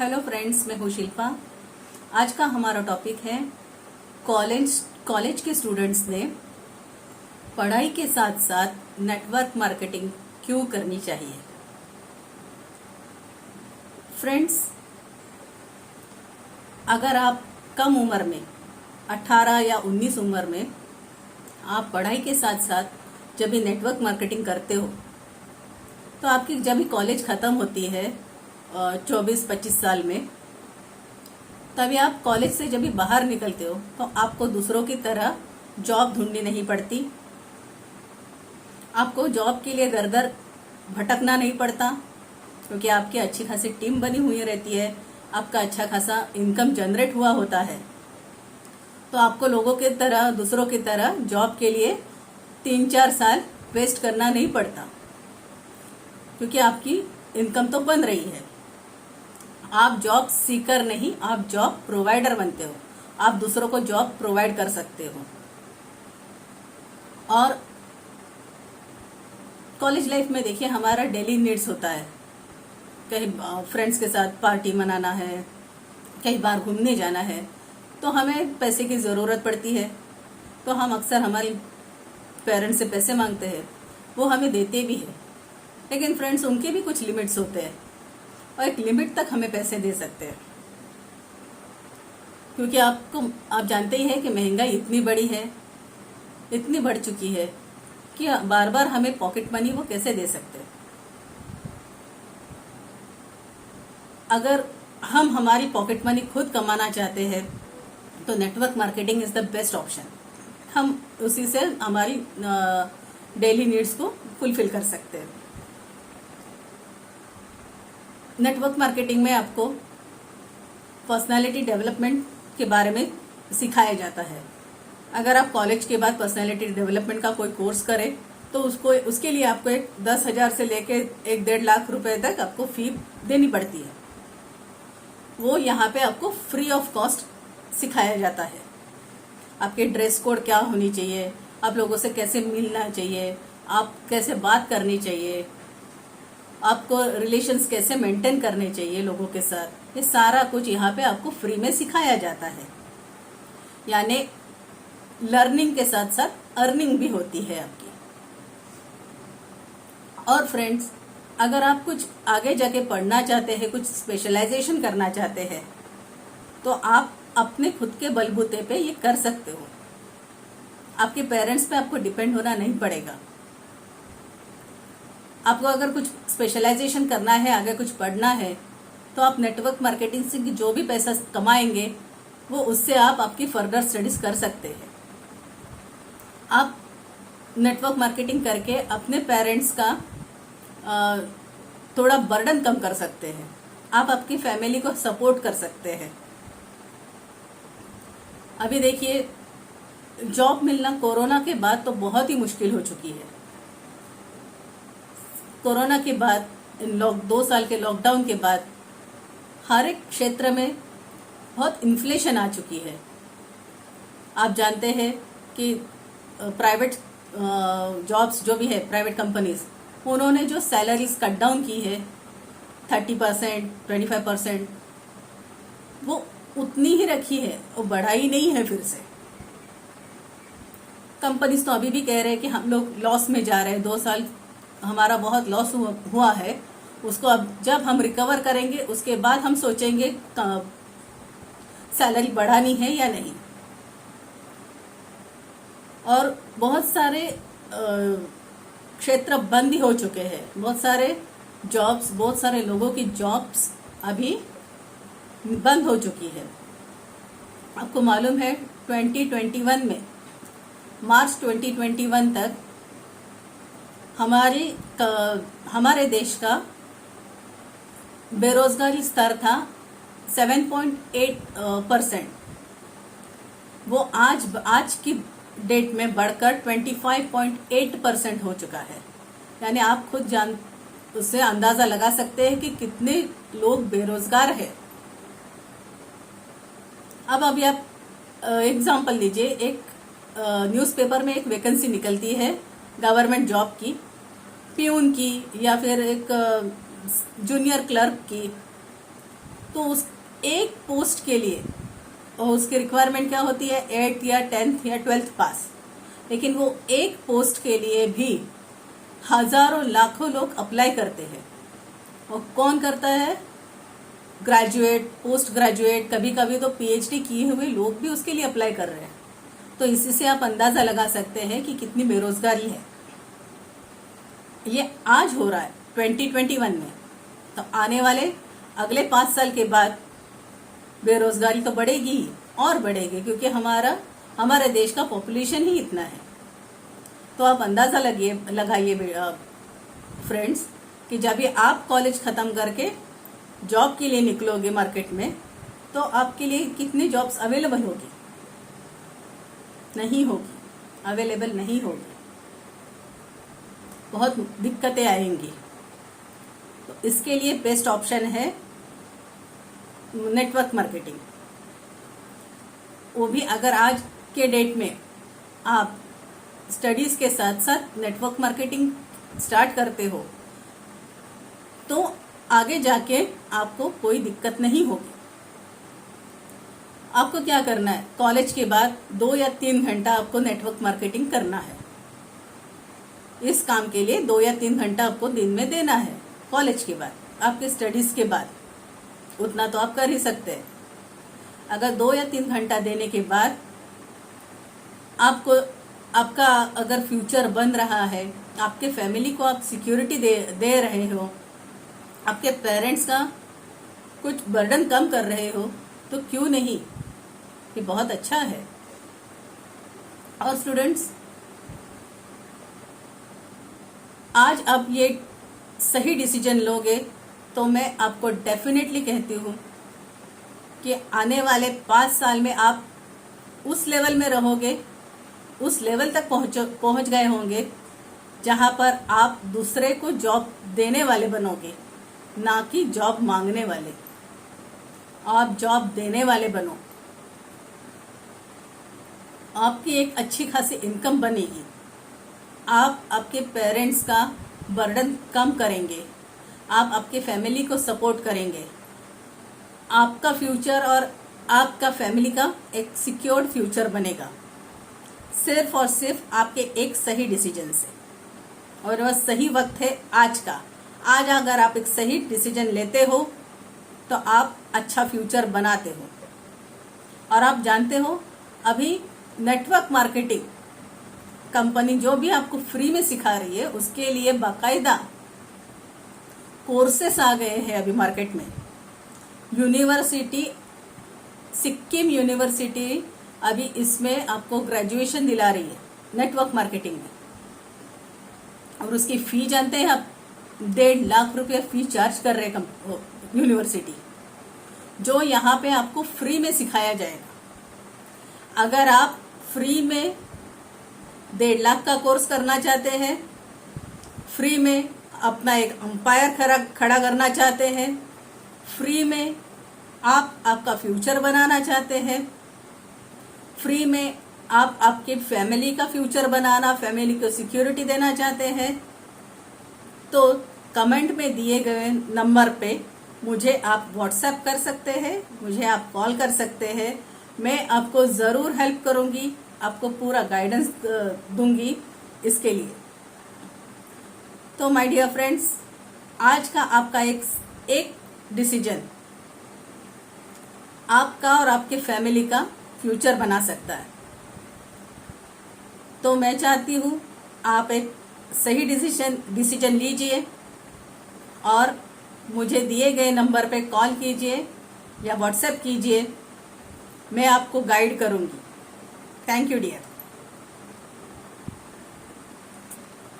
Hello friends, मैं हूँ शिल्पा। आज का हमारा टॉपिक है कॉलेज के स्टूडेंट्स ने पढ़ाई के साथ साथ नेटवर्क मार्केटिंग क्यों करनी चाहिए। फ्रेंड्स, अगर आप कम उम्र में 18 या 19 उम्र में आप पढ़ाई के साथ साथ जब भी नेटवर्क मार्केटिंग करते हो तो आपकी जब भी कॉलेज ख़त्म होती है 24-25 साल में, तभी आप कॉलेज से जब भी बाहर निकलते हो तो आपको दूसरों की तरह जॉब ढूंढनी नहीं पड़ती। आपको जॉब के लिए दर दर भटकना नहीं पड़ता, क्योंकि आपकी अच्छी खासी टीम बनी हुई रहती है, आपका अच्छा खासा इनकम जनरेट हुआ होता है। तो आपको लोगों की तरह दूसरों की तरह जॉब के लिए 3-4 साल वेस्ट करना नहीं पड़ता, क्योंकि आपकी इनकम तो बन रही है। आप जॉब सीकर नहीं, आप जॉब प्रोवाइडर बनते हो। आप दूसरों को जॉब प्रोवाइड कर सकते हो। और कॉलेज लाइफ में देखिए, हमारा डेली नीड्स होता है। कहीं फ्रेंड्स के साथ पार्टी मनाना है, कई बार घूमने जाना है, तो हमें पैसे की ज़रूरत पड़ती है। तो हम अक्सर हमारे पेरेंट्स से पैसे मांगते हैं, वो हमें देते भी हैं। लेकिन फ्रेंड्स, उनके भी कुछ लिमिट्स होते हैं और एक लिमिट तक हमें पैसे दे सकते हैं, क्योंकि आप जानते ही हैं कि महंगाई इतनी बड़ी है, इतनी बढ़ चुकी है कि बार बार हमें पॉकेट मनी वो कैसे दे सकते हैं। अगर हम हमारी पॉकेट मनी खुद कमाना चाहते हैं तो network marketing is the best option. हम उसी से हमारी डेली नीड्स को फुलफिल कर सकते हैं। नेटवर्क मार्केटिंग में आपको पर्सनालिटी डेवलपमेंट के बारे में सिखाया जाता है। अगर आप कॉलेज के बाद पर्सनालिटी डेवलपमेंट का कोई कोर्स करें तो उसके लिए आपको 10,000 से लेके 1-1.5 लाख रुपए तक आपको फी देनी पड़ती है। वो यहाँ पे आपको फ्री ऑफ कॉस्ट सिखाया जाता है। आपके ड्रेस कोड क्या होनी चाहिए, आप लोगों से कैसे मिलना चाहिए, आप कैसे बात करनी चाहिए, आपको रिलेशंस कैसे मेंटेन करने चाहिए लोगों के साथ, ये सारा कुछ यहाँ पे आपको फ्री में सिखाया जाता है। यानी लर्निंग के साथ साथ अर्निंग भी होती है आपकी। और फ्रेंड्स, अगर आप कुछ आगे जाके पढ़ना चाहते हैं, कुछ स्पेशलाइजेशन करना चाहते हैं, तो आप अपने खुद के बलबूते पे ये कर सकते हो। आपके पेरेंट्स पे आपको डिपेंड होना नहीं पड़ेगा। आपको अगर कुछ स्पेशलाइजेशन करना है, आगे कुछ पढ़ना है, तो आप नेटवर्क मार्केटिंग से जो भी पैसा कमाएंगे वो उससे आप आपकी फर्दर स्टडीज कर सकते हैं। आप नेटवर्क मार्केटिंग करके अपने पेरेंट्स का थोड़ा बर्डन कम कर सकते हैं। आप आपकी फैमिली को सपोर्ट कर सकते हैं। अभी देखिए, जॉब मिलना कोरोना के बाद तो बहुत ही मुश्किल हो चुकी है। कोरोना के बाद, 2 साल के लॉकडाउन के बाद हर एक क्षेत्र में बहुत इन्फ्लेशन आ चुकी है। आप जानते हैं कि प्राइवेट जॉब्स जो भी है, प्राइवेट कंपनीज, उन्होंने जो सैलरीज कट डाउन की है 30%, 25%, वो उतनी ही रखी है, वो बढ़ाई नहीं है फिर से। कंपनीज तो अभी भी कह रहे हैं कि हम लोग लॉस में जा रहे हैं, 2 साल हमारा बहुत लॉस हुआ है, उसको अब जब हम रिकवर करेंगे उसके बाद हम सोचेंगे सैलरी बढ़ानी है या नहीं। और बहुत सारे क्षेत्र बंद ही हो चुके हैं। बहुत सारे लोगों की जॉब्स अभी बंद हो चुकी है। आपको मालूम है 2021 में, मार्च 2021 तक हमारे देश का बेरोजगारी स्तर था 7.8%। वो आज की डेट में बढ़कर 25.8% हो चुका है। यानी आप खुद उससे अंदाजा लगा सकते हैं कि कितने लोग बेरोजगार हैं। अब अभी आप एग्जाम्पल लीजिए, एक न्यूज़पेपर में एक वैकेंसी निकलती है गवर्नमेंट जॉब की, पियून की या फिर एक जूनियर क्लर्क की। तो उस एक पोस्ट के लिए और उसकी रिक्वायरमेंट क्या होती है, 8th या 10th या 12th पास। लेकिन वो एक पोस्ट के लिए भी हजारों लाखों लोग अप्लाई करते हैं। और कौन करता है, ग्रेजुएट, पोस्ट ग्रेजुएट, कभी कभी तो पीएचडी किए हुए लोग भी उसके लिए अप्लाई कर रहे हैं। तो इसी से आप अंदाजा लगा सकते हैं कि कितनी बेरोजगारी है। ये आज हो रहा है 2021 में, तो आने वाले अगले 5 साल के बाद बेरोजगारी तो बढ़ेगी ही और बढ़ेगी, क्योंकि हमारे देश का पॉपुलेशन ही इतना है। तो आप अंदाजा लगाइए फ्रेंड्स कि जब भी आप कॉलेज खत्म करके जॉब के लिए निकलोगे मार्केट में, तो आपके लिए कितनी जॉब्स अवेलेबल होगी, नहीं होगी, अवेलेबल नहीं होगी, बहुत दिक्कतें आएंगी। तो इसके लिए बेस्ट ऑप्शन है नेटवर्क मार्केटिंग। वो भी अगर आज के डेट में आप स्टडीज के साथ साथ नेटवर्क मार्केटिंग स्टार्ट करते हो, तो आगे जाके आपको कोई दिक्कत नहीं होगी। आपको क्या करना है, कॉलेज के बाद 2 या 3 घंटा आपको नेटवर्क मार्केटिंग करना है। इस काम के लिए 2 या 3 घंटा आपको दिन में देना है। कॉलेज के बाद, आपके स्टडीज के बाद उतना तो आप कर ही सकते हैं। अगर 2 या 3 घंटा देने के बाद आपका अगर फ्यूचर बन रहा है, आपके फैमिली को आप सिक्योरिटी दे रहे हो, आपके पेरेंट्स का कुछ बर्डन कम कर रहे हो, तो क्यों नहीं, ये बहुत अच्छा है। और स्टूडेंट्स, आज आप ये सही डिसीजन लोगे तो मैं आपको डेफिनेटली कहती हूँ कि आने वाले 5 साल में आप उस लेवल में रहोगे, उस लेवल तक पहुंच गए होंगे जहां पर आप दूसरे को जॉब देने वाले बनोगे, ना कि जॉब मांगने वाले। आप जॉब देने वाले बनो, आपकी एक अच्छी खासी इनकम बनेगी, आप आपके पेरेंट्स का बर्डन कम करेंगे, आप आपके फैमिली को सपोर्ट करेंगे, आपका फ्यूचर और आपका फैमिली का एक सिक्योर्ड फ्यूचर बनेगा, सिर्फ और सिर्फ आपके एक सही डिसीजन से। और वह सही वक्त है आज का। आज अगर आप एक सही डिसीजन लेते हो तो आप अच्छा फ्यूचर बनाते हो। और आप जानते हो, अभी नेटवर्क मार्केटिंग कंपनी जो भी आपको फ्री में सिखा रही है, उसके लिए बाकायदा कोर्सेस आ गए हैं अभी मार्केट में। यूनिवर्सिटी, सिक्किम यूनिवर्सिटी अभी इसमें आपको ग्रेजुएशन दिला रही है नेटवर्क मार्केटिंग में। और उसकी फी जानते हैं आप, 1.5 लाख रुपया फी चार्ज कर रहे यूनिवर्सिटी, जो यहाँ पे आपको फ्री में सिखाया जाएगा। अगर आप फ्री में 1.5 लाख का कोर्स करना चाहते हैं, फ्री में अपना एक अंपायर खड़ा करना चाहते हैं, फ्री में आप आपका फ्यूचर बनाना चाहते हैं, फ्री में आप आपके फैमिली का फ्यूचर बनाना, फैमिली को सिक्योरिटी देना चाहते हैं, तो कमेंट में दिए गए नंबर पे मुझे आप व्हाट्सएप कर सकते हैं, मुझे आप कॉल कर सकते हैं। मैं आपको ज़रूर हेल्प करूंगी, आपको पूरा गाइडेंस दूंगी इसके लिए। तो माय डियर फ्रेंड्स, आज का आपका एक डिसीजन आपका और आपके फैमिली का फ्यूचर बना सकता है। तो मैं चाहती हूँ आप एक सही डिसीजन लीजिए और मुझे दिए गए नंबर पे कॉल कीजिए या व्हाट्सएप कीजिए, मैं आपको गाइड करूँगी। Thank you dear.